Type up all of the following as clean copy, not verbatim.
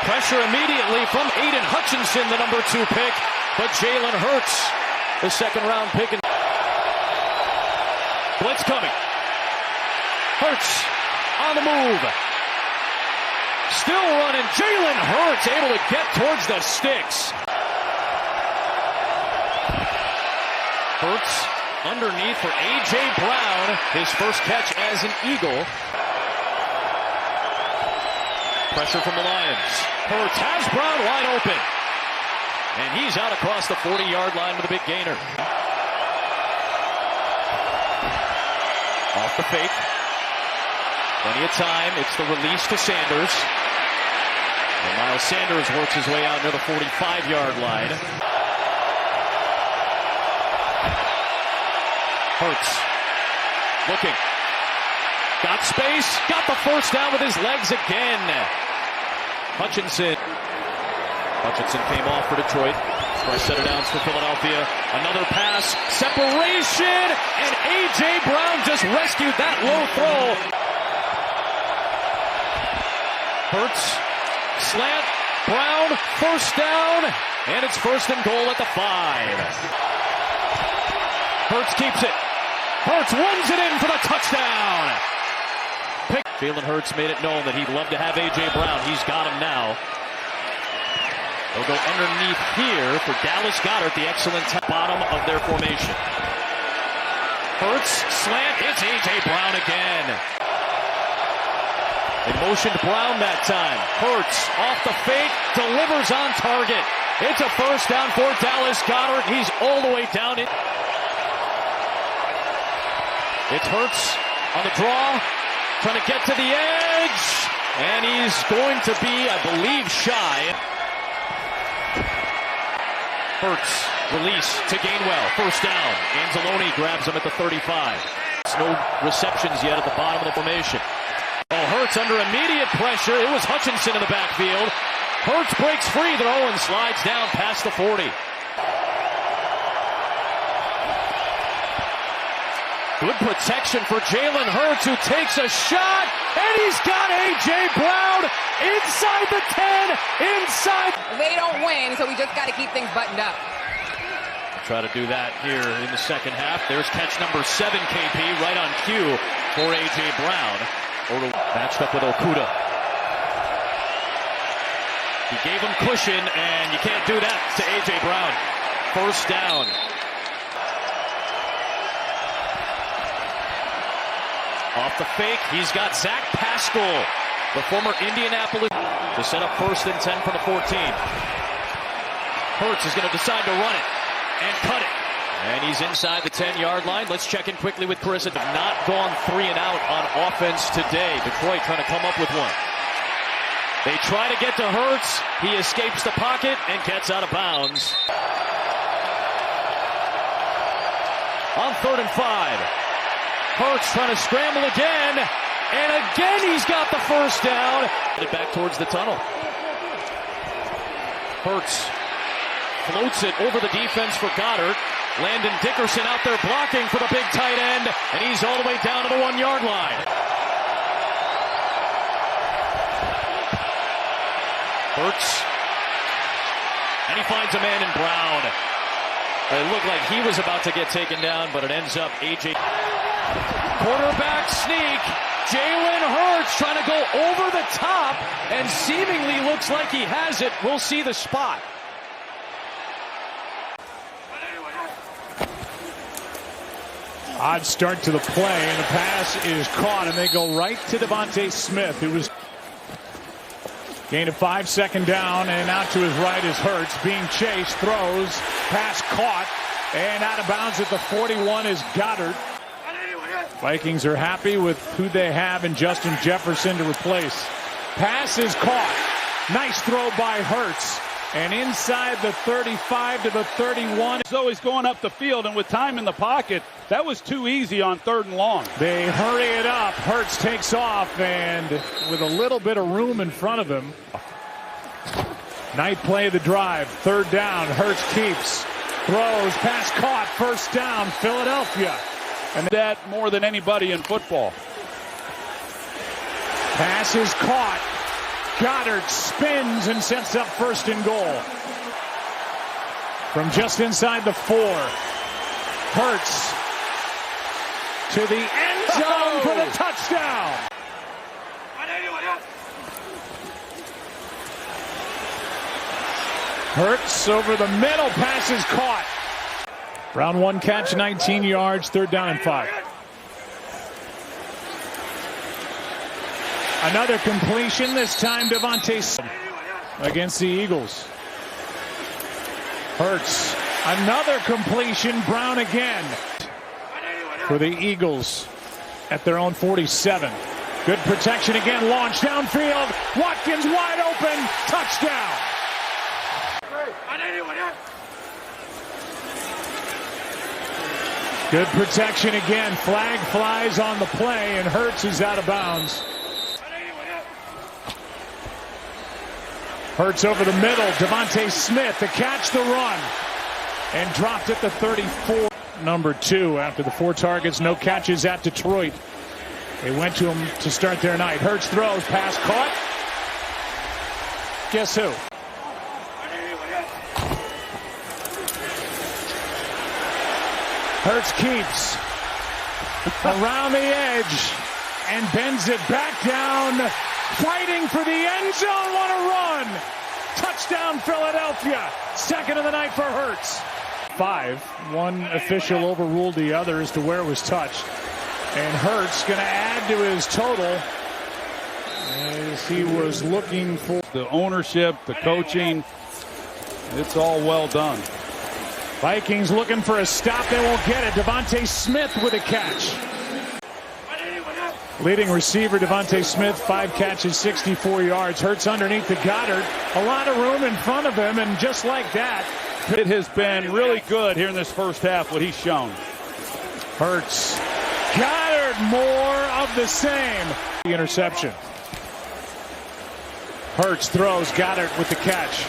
Pressure immediately from Aiden Hutchinson, the number 2 pick. But Jalen Hurts, the second-round pick. Blitz coming. Hurts on the move. Still running. Jalen Hurts able to get towards the sticks. Hurts underneath for A.J. Brown. His first catch as an Eagle. Pressure from the Lions. Hurts has Brown wide open. And he's out across the 40-yard line with a big gainer. Off the fake. Plenty of time. It's the release to Sanders. And Miles Sanders works his way out near the 45-yard line. Hurts. Looking. Got space. Got the first down with his legs again. Hutchinson came off for Detroit. Fresh set of downs for Philadelphia. Another pass. Separation. And A.J. Brown just rescued that low throw. Hurts. Slant. Brown. First down. And it's first and goal at the 5. Hurts keeps it. Hurts runs it in for the touchdown. Jalen Hurts made it known that he'd love to have A.J. Brown. He's got him now. They'll go underneath here for Dallas Goedert, the excellent bottom of their formation. Hurts, slant, it's A.J. Brown again. They motioned Brown that time. Hurts off the fake, delivers on target. It's a first down for Dallas Goedert. He's all the way down. It's Hurts on the draw, trying to get to the edge. And he's going to be, I believe, shy. Hurts, release to Gainwell, first down. Anzalone grabs him at the 35. No receptions yet at the bottom of the formation. Oh, Hurts under immediate pressure. It was Hutchinson in the backfield. Hurts breaks free, though, and slides down past the 40. Good protection for Jalen Hurts, who takes a shot, and he's got A.J. Brown inside the 10, inside. They don't win, so we just got to keep things buttoned up. Try to do that here in the second half. There's catch number 7, KP, right on cue for A.J. Brown. Matched up with Okuda. He gave him cushion, and you can't do that to A.J. Brown. First down. Off the fake, he's got Zach Pascal, the former Indianapolis, to set up first and 10 for the 14. Hurts is going to decide to run it and cut it. And he's inside the 10-yard line. Let's check in quickly with Chris. Have not gone 3 and out on offense today. Detroit trying to come up with one. They try to get to Hurts. He escapes the pocket and gets out of bounds. On 3rd and 5. Hurts trying to scramble again, and again he's got the first down. Back towards the tunnel. Hurts floats it over the defense for Goedert. Landon Dickerson out there blocking for the big tight end, and he's all the way down to the 1-yard line. Hurts, and he finds a man in Brown. It looked like he was about to get taken down, but it ends up A.J. Quarterback sneak. Jalen Hurts trying to go over the top and seemingly looks like he has it. We'll see the spot. Odd start to the play, and the pass is caught, and they go right to Devontae Smith, who was gain of 5, second down, and out to his right is Hurts, being chased, throws, pass caught, and out of bounds at the 41 is Goedert. Vikings are happy with who they have in Justin Jefferson to replace. Pass is caught. Nice throw by Hurts. And inside the 35 to the 31. So he's going up the field, and with time in the pocket, that was too easy on 3rd and long. They hurry it up. Hurts takes off, and with a little bit of room in front of him. Nice play of the drive. 3rd down. Hurts keeps. Throws. Pass caught. First down. Philadelphia. And that more than anybody in football. Pass is caught. Goddard spins and sets up first and goal. From just inside the 4. Hurts to the end zone for the touchdown. Hurts over the middle, pass is caught. Brown 1 catch, 19 yards, 3rd down and 5. Another completion, this time Devontae Smith against the Eagles. Hurts, another completion, Brown again for the Eagles at their own 47. Good protection again, launched downfield, Watkins wide open, touchdown. Good protection again, flag flies on the play, and Hurts is out of bounds. Hurts over the middle, Devontae Smith to catch the run, and dropped at the 34. Number 2 after the 4 targets, no catches at Detroit. They went to him to start their night. Hurts throws, pass caught. Guess who? Hurts keeps around the edge and bends it back down, fighting for the end zone. What a run! Touchdown Philadelphia. Second of the night for Hurts. 5. One official overruled the other as to where it was touched. And Hurts going to add to his total as he was looking for the ownership, the coaching. It's all well done. Vikings looking for a stop. They won't get it. Devontae Smith with a catch. Leading receiver Devontae Smith, 5 catches, 64 yards. Hurts underneath the Goddard. A lot of room in front of him, and just like that. It has been really good here in this first half, what he's shown. Hurts. Goddard, more of the same. The interception. Hurts throws, Goddard with the catch.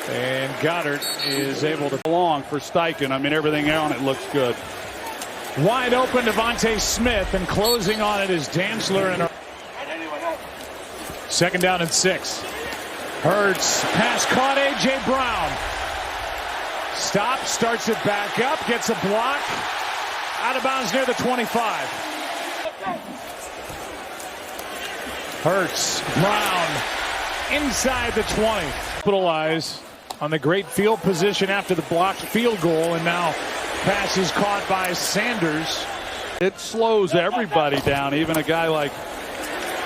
And Goddard is able to long for Steichen. I mean, everything on it looks good. Wide open Devontae Smith, and closing on it is Dantzler. And 2nd down and 6. Hurts, pass caught, A.J. Brown. Stop, starts it back up, gets a block. Out of bounds near the 25. Hurts, Brown, inside the 20. Capitalize on the great field position after the blocked field goal, and now pass is caught by Sanders. It slows everybody down, even a guy like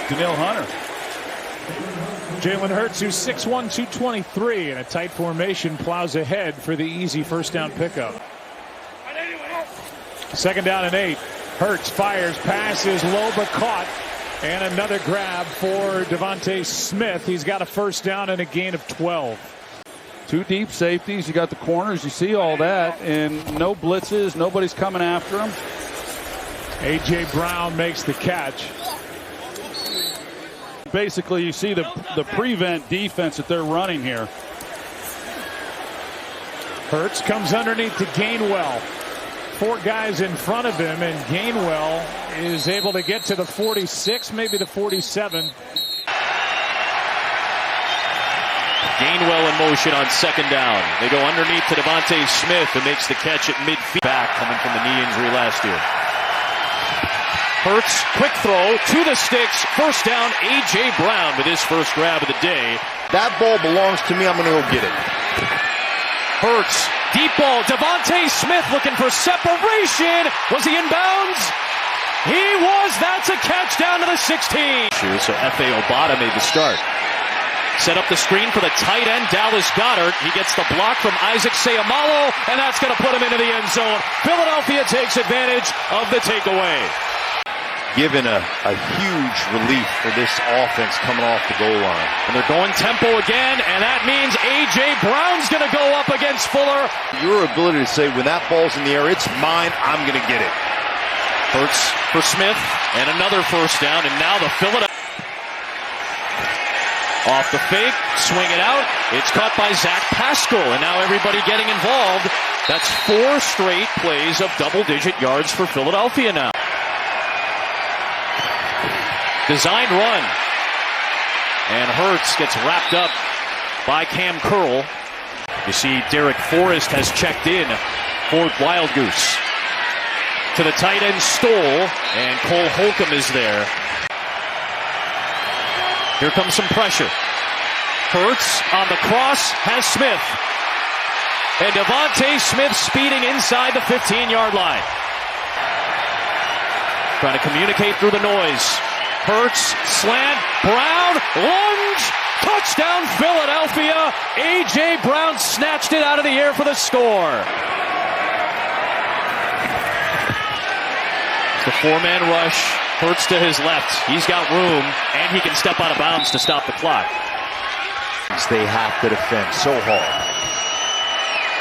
Daniil Hunter. Jalen Hurts, who's 6'1", 223, in a tight formation, plows ahead for the easy first down pickup. 2nd down and 8. Hurts fires, pass is low but caught. And another grab for Devontae Smith. He's got a first down and a gain of 12. 2 deep safeties. You got the corners. You see all that. And no blitzes. Nobody's coming after him. A.J. Brown makes the catch. Basically, you see the prevent defense that they're running here. Hurts comes underneath to Gainwell. 4 guys in front of him, and Gainwell is able to get to the 46, maybe the 47. Gainwell in motion on 2nd down. They go underneath to Devontae Smith, who makes the catch at midfield. Back coming from the knee injury last year. Hurts, quick throw to the sticks. First down, A.J. Brown with his first grab of the day. That ball belongs to me. I'm going to go get it. Hurts, deep ball. Devontae Smith looking for separation. Was he in bounds? He was. That's a catch down to the 16. So F.A. Obata made the start. Set up the screen for the tight end, Dallas Goedert. He gets the block from Isaac Seumalo, and that's going to put him into the end zone. Philadelphia takes advantage of the takeaway. Given a huge relief for this offense coming off the goal line. And they're going tempo again, and that means A.J. Brown's going to go up against Fuller. Your ability to say, when that ball's in the air, it's mine, I'm going to get it. Hurts for Smith, and another first down, and now the Philadelphia. Off the fake, swing it out. It's caught by Zach Pascal, and now everybody getting involved. That's 4 straight plays of double-digit yards for Philadelphia now. Design run. And Hurts gets wrapped up by Cam Curl. You see Derek Forrest has checked in for Wild Goose. To the tight end Stoll, and Cole Holcomb is there. Here comes some pressure. Hurts on the cross has Smith. And Devontae Smith speeding inside the 15-yard line. Trying to communicate through the noise. Hurts, slant, Brown, lunge, touchdown Philadelphia. A.J. Brown snatched it out of the air for the score. The four-man rush. Hurts to his left. He's got room, and he can step out of bounds to stop the clock. They have to defend so hard.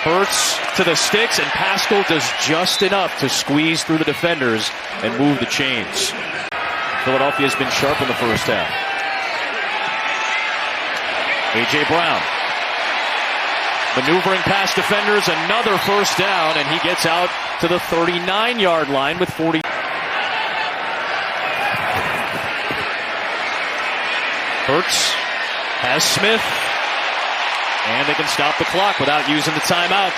Hurts to the sticks, and Pascal does just enough to squeeze through the defenders and move the chains. Philadelphia's been sharp in the first half. A.J. Brown maneuvering past defenders, another first down, and he gets out to the 39-yard line with 40. Hurts has Smith, and they can stop the clock without using the timeout.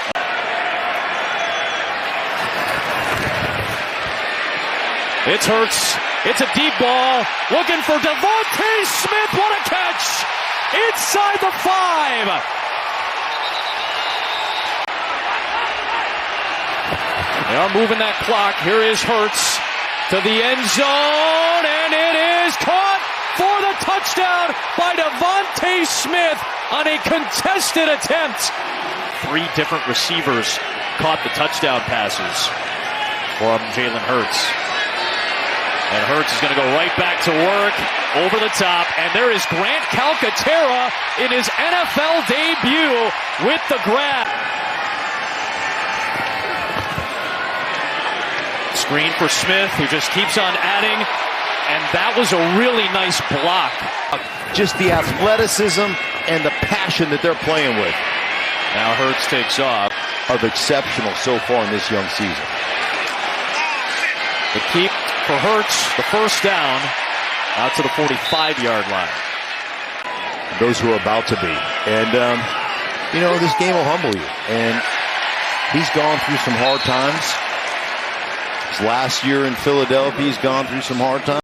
It's Hurts. It's a deep ball. Looking for Devontae Smith. What a catch! Inside the 5. They are moving that clock. Here is Hurts to the end zone, and it is caught for the touchdown by Devontae Smith on a contested attempt. 3 different receivers caught the touchdown passes from Jalen Hurts. And Hurts is going to go right back to work over the top. And there is Grant Calcaterra in his NFL debut with the grab. Screen for Smith, who just keeps on adding. And that was a really nice block. Just the athleticism and the passion that they're playing with. Now Hurts takes off. Of exceptional so far in this young season. The keep for Hurts, the first down, out to the 45-yard line. Those who are about to be. And, this game will humble you. And he's gone through some hard times. His last year in Philadelphia, he's gone through some hard times.